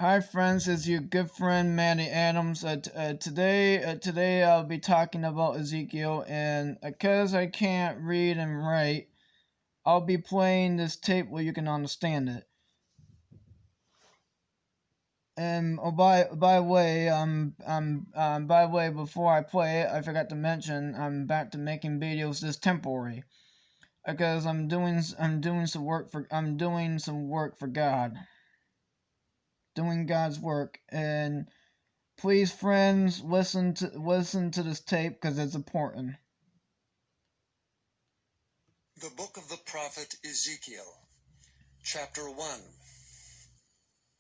Hi friends, it's your good friend Maddie Adams. Today I'll be talking about Ezekiel, and because I can't read and write, I'll be playing this tape where you can understand it. And by the way, before I play it, I forgot to mention I'm back to making videos this temporary because I'm doing some work for God, doing God's work. And please, friends, listen to this tape because it's important. The Book of the Prophet Ezekiel, Chapter 1.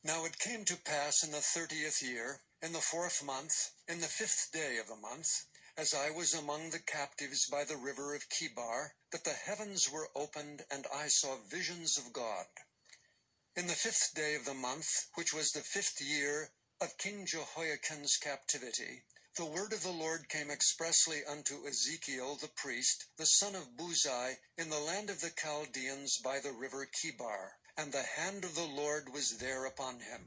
Now it came to pass in the 30th year, in the 4th month, in the 5th day of the month, as I was among the captives by the river of Kibar, that the heavens were opened, and I saw visions of God. In the 5th day of the month, which was the 5th year of King Jehoiakim's captivity, the word of the Lord came expressly unto Ezekiel the priest, the son of Buzi, in the land of the Chaldeans by the river Kibar, and the hand of the Lord was there upon him.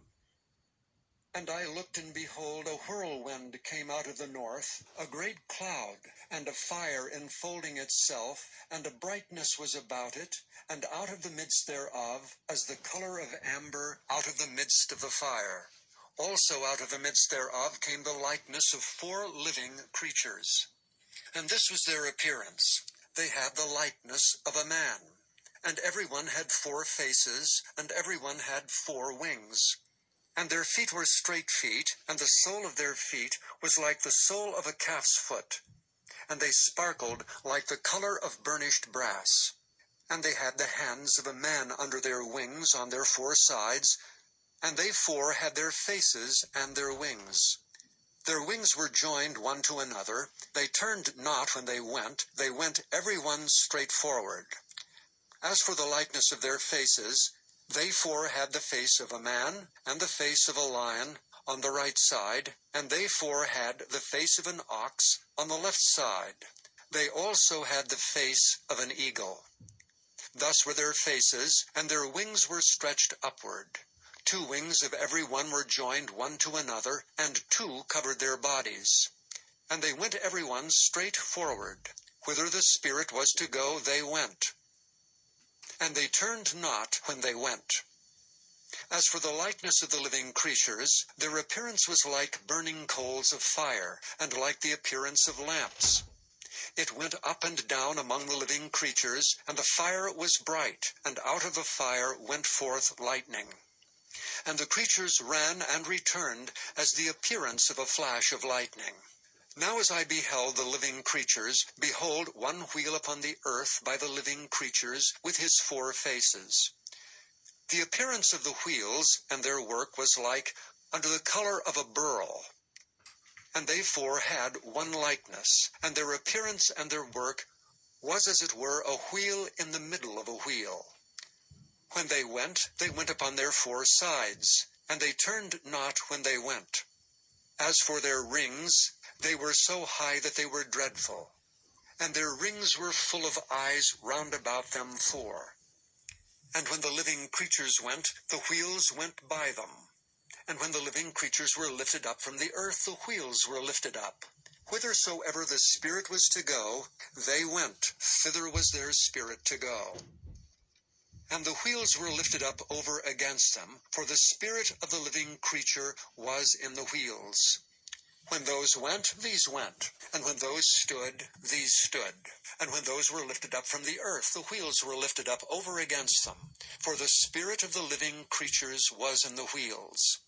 And I looked, and behold, a whirlwind came out of the north, a great cloud, and a fire enfolding itself, and a brightness was about it, and out of the midst thereof, as the color of amber out of the midst of the fire. Also out of the midst thereof came the likeness of 4 living creatures. And this was their appearance. They had the likeness of a man. And every one had 4 faces, and every one had 4 wings. And their feet were straight feet, and the sole of their feet was like the sole of a calf's foot. And they sparkled like the color of burnished brass. And they had the hands of a man under their wings on their 4 sides, and they 4 had their faces and their wings. Their wings were joined one to another. They turned not when they went every one straight forward. As for the likeness of their faces, they 4 had the face of a man, and the face of a lion on the right side, and they 4 had the face of an ox on the left side. They also had the face of an eagle. Thus were their faces, and their wings were stretched upward. 2 wings of every one were joined one to another, and 2 covered their bodies. And they went every one straight forward. Whither the Spirit was to go, they went. And they turned not when they went. As for the likeness of the living creatures, their appearance was like burning coals of fire, and like the appearance of lamps. It went up and down among the living creatures, and the fire was bright, and out of the fire went forth lightning. And the creatures ran and returned as the appearance of a flash of lightning. Now as I beheld the living creatures, behold, one wheel upon the earth by the living creatures, with his 4 faces. The appearance of the wheels and their work was like unto the color of a beryl. And they 4 had one likeness, and their appearance and their work was as it were a wheel in the middle of a wheel. When they went upon their 4 sides, and they turned not when they went. As for their rings, they were so high that they were dreadful, and their rings were full of eyes round about them 4. And when the living creatures went, the wheels went by them. And when the living creatures were lifted up from the earth, the wheels were lifted up. Whithersoever the Spirit was to go, they went, thither was their spirit to go. And the wheels were lifted up over against them, for the spirit of the living creature was in the wheels. When those went, these went, and when those stood, these stood. And when those were lifted up from the earth, the wheels were lifted up over against them, for the spirit of the living creatures was in the wheels.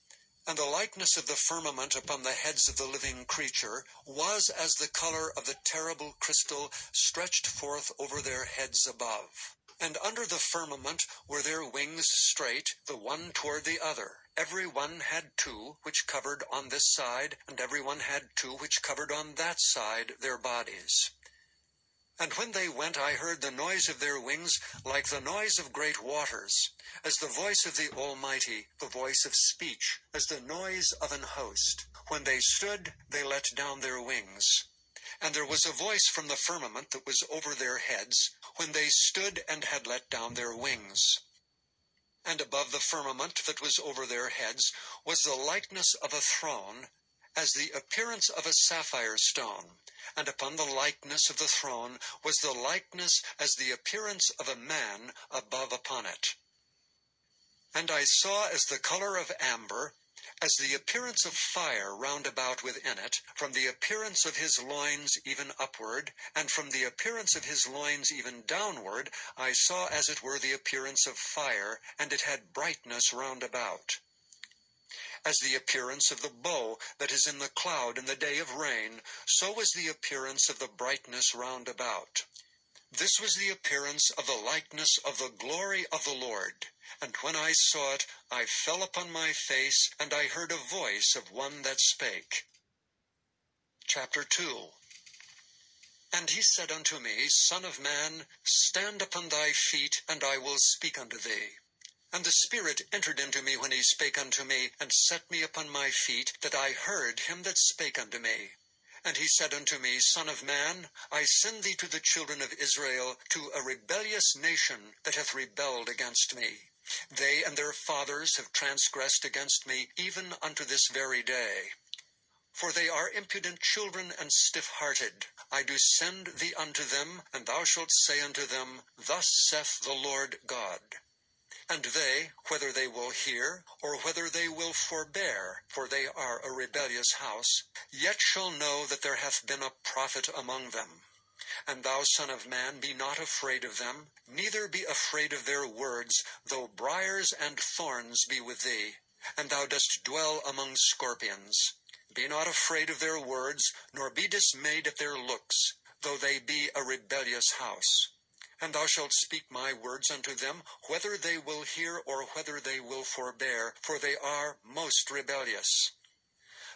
And the likeness of the firmament upon the heads of the living creature was as the color of the terrible crystal stretched forth over their heads above. And under the firmament were their wings straight, the one toward the other. Every one had 2 which covered on this side, and every one had 2 which covered on that side their bodies. And when they went, I heard the noise of their wings like the noise of great waters, as the voice of the Almighty, the voice of speech, as the noise of an host. When they stood, they let down their wings. And there was a voice from the firmament that was over their heads, when they stood and had let down their wings. And above the firmament that was over their heads was the likeness of a throne, as the appearance of a sapphire stone. And upon the likeness of the throne was the likeness as the appearance of a man above upon it. And I saw as the color of amber, as the appearance of fire round about within it, from the appearance of his loins even upward, and from the appearance of his loins even downward, I saw as it were the appearance of fire, and it had brightness round about. As the appearance of the bow that is in the cloud in the day of rain, so was the appearance of the brightness round about. This was the appearance of the likeness of the glory of the Lord. And when I saw it, I fell upon my face, and I heard a voice of one that spake. Chapter 2. And he said unto me, Son of man, stand upon thy feet, and I will speak unto thee. And the Spirit entered into me when he spake unto me, and set me upon my feet, that I heard him that spake unto me. And he said unto me, Son of man, I send thee to the children of Israel, to a rebellious nation that hath rebelled against me. They and their fathers have transgressed against me, even unto this very day. For they are impudent children and stiff-hearted. I do send thee unto them, and thou shalt say unto them, Thus saith the Lord God. And they, whether they will hear, or whether they will forbear, for they are a rebellious house, yet shall know that there hath been a prophet among them. And thou, son of man, be not afraid of them, neither be afraid of their words, though briars and thorns be with thee, and thou dost dwell among scorpions. Be not afraid of their words, nor be dismayed at their looks, though they be a rebellious house. And thou shalt speak my words unto them, whether they will hear or whether they will forbear, for they are most rebellious.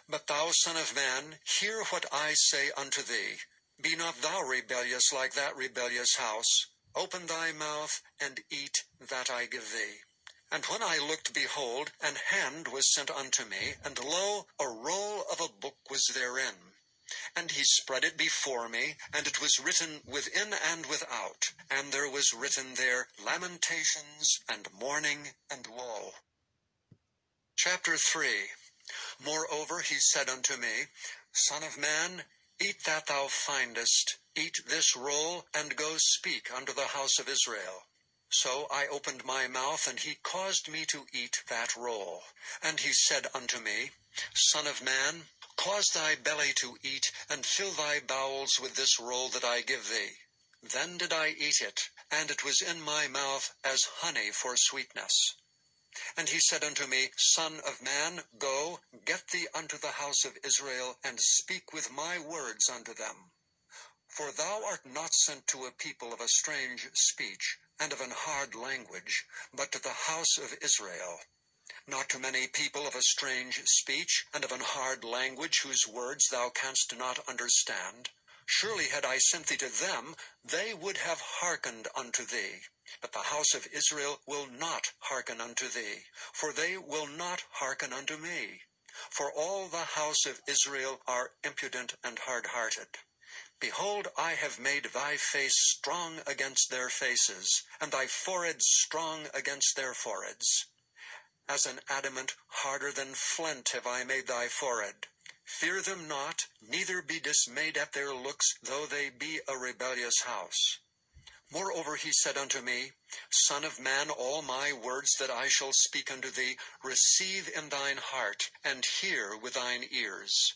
But thou, son of man, hear what I say unto thee. Be not thou rebellious like that rebellious house. Open thy mouth, and eat that I give thee. And when I looked, behold, an hand was sent unto me, and lo, a roll of a book was therein. And he spread it before me, and it was written within and without, and there was written there lamentations, and mourning, and woe. Chapter 3. Moreover he said unto me, Son of man, eat that thou findest, eat this roll, and go speak unto the house of Israel. So I opened my mouth, and he caused me to eat that roll. And he said unto me, Son of man, cause thy belly to eat, and fill thy bowels with this roll that I give thee. Then did I eat it, and it was in my mouth as honey for sweetness. And he said unto me, Son of man, go, get thee unto the house of Israel, and speak with my words unto them. For thou art not sent to a people of a strange speech, and of an hard language, but to the house of Israel. Not to many people of a strange speech, and of an hard language, whose words thou canst not understand. Surely had I sent thee to them, they would have hearkened unto thee. But the house of Israel will not hearken unto thee, for they will not hearken unto me. For all the house of Israel are impudent and hard-hearted. Behold, I have made thy face strong against their faces, and thy forehead strong against their foreheads. As an adamant harder than flint have I made thy forehead. Fear them not, neither be dismayed at their looks, though they be a rebellious house. Moreover he said unto me, Son of man, all my words that I shall speak unto thee, receive in thine heart, and hear with thine ears.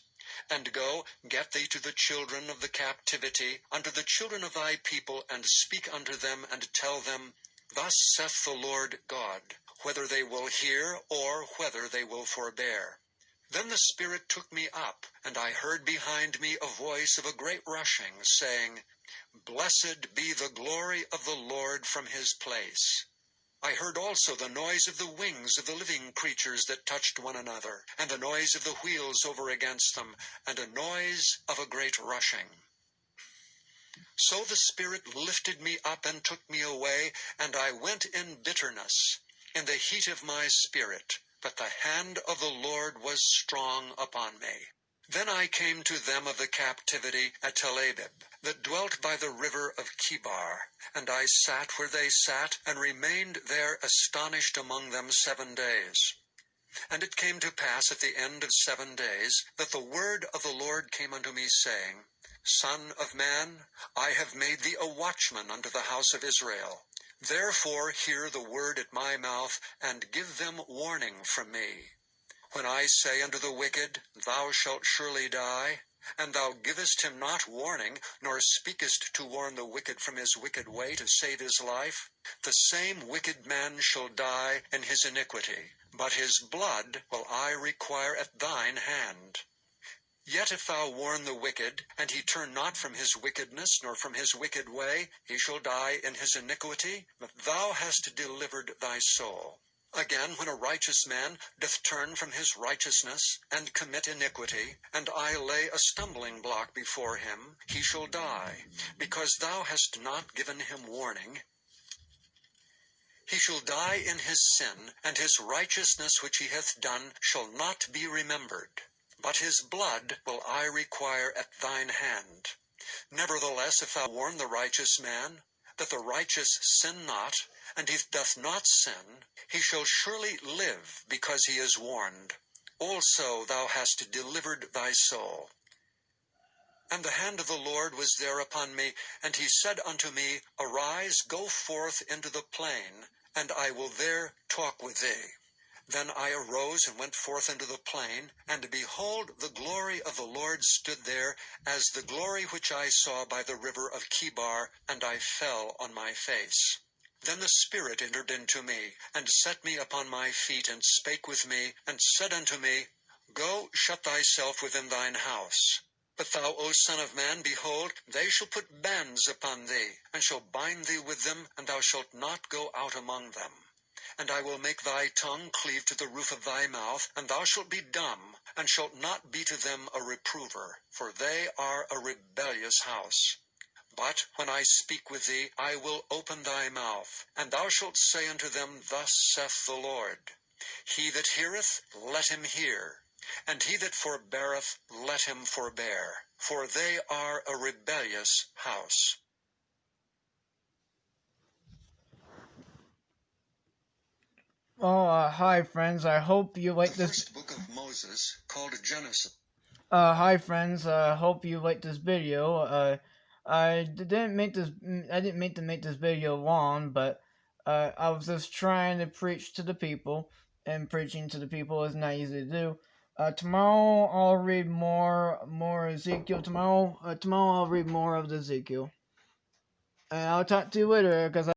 And go, get thee to the children of the captivity, unto the children of thy people, and speak unto them, and tell them, Thus saith the Lord God, whether they will hear, or whether they will forbear. Then the Spirit took me up, and I heard behind me a voice of a great rushing, saying, Blessed be the glory of the Lord from his place. I heard also the noise of the wings of the living creatures that touched one another, and the noise of the wheels over against them, and a noise of a great rushing. So the Spirit lifted me up and took me away, and I went in bitterness, in the heat of my spirit, but the hand of the Lord was strong upon me. Then I came to them of the captivity at Tel Abib, that dwelt by the river of Chebar, and I sat where they sat, and remained there astonished among them 7 days. And it came to pass at the end of 7 days, that the word of the Lord came unto me, saying, Son of man, I have made thee a watchman unto the house of Israel. Therefore hear the word at my mouth, and give them warning from me. When I say unto the wicked, Thou shalt surely die, and thou givest him not warning, nor speakest to warn the wicked from his wicked way to save his life, the same wicked man shall die in his iniquity, but his blood will I require at thine hand. Yet if thou warn the wicked, and he turn not from his wickedness, nor from his wicked way, he shall die in his iniquity, but thou hast delivered thy soul. Again, when a righteous man doth turn from his righteousness, and commit iniquity, and I lay a stumbling block before him, he shall die, because thou hast not given him warning. He shall die in his sin, and his righteousness which he hath done shall not be remembered. But his blood will I require at thine hand. Nevertheless, if thou warn the righteous man, that the righteous sin not, and he doth not sin, he shall surely live, because he is warned. Also thou hast delivered thy soul. And the hand of the Lord was there upon me, and he said unto me, Arise, go forth into the plain, and I will there talk with thee. Then I arose and went forth into the plain, and behold, the glory of the Lord stood there, as the glory which I saw by the river of Chebar, and I fell on my face. Then the Spirit entered into me, and set me upon my feet, and spake with me, and said unto me, Go, shut thyself within thine house. But thou, O Son of man, behold, they shall put bands upon thee, and shall bind thee with them, and thou shalt not go out among them. And I will make thy tongue cleave to the roof of thy mouth, and thou shalt be dumb, and shalt not be to them a reprover, for they are a rebellious house. But when I speak with thee, I will open thy mouth, and thou shalt say unto them, Thus saith the Lord. He that heareth, let him hear, and he that forbeareth, let him forbear, for they are a rebellious house. Hi friends, I hope you like The this. first book of Moses, called Genesis. Hi friends, hope you like this video. I didn't make this. I didn't mean to make this video long, but I was just trying to preach to the people, and preaching to the people is not easy to do. Tomorrow I'll read more Ezekiel. Tomorrow I'll read more of the Ezekiel, and I'll talk to you later because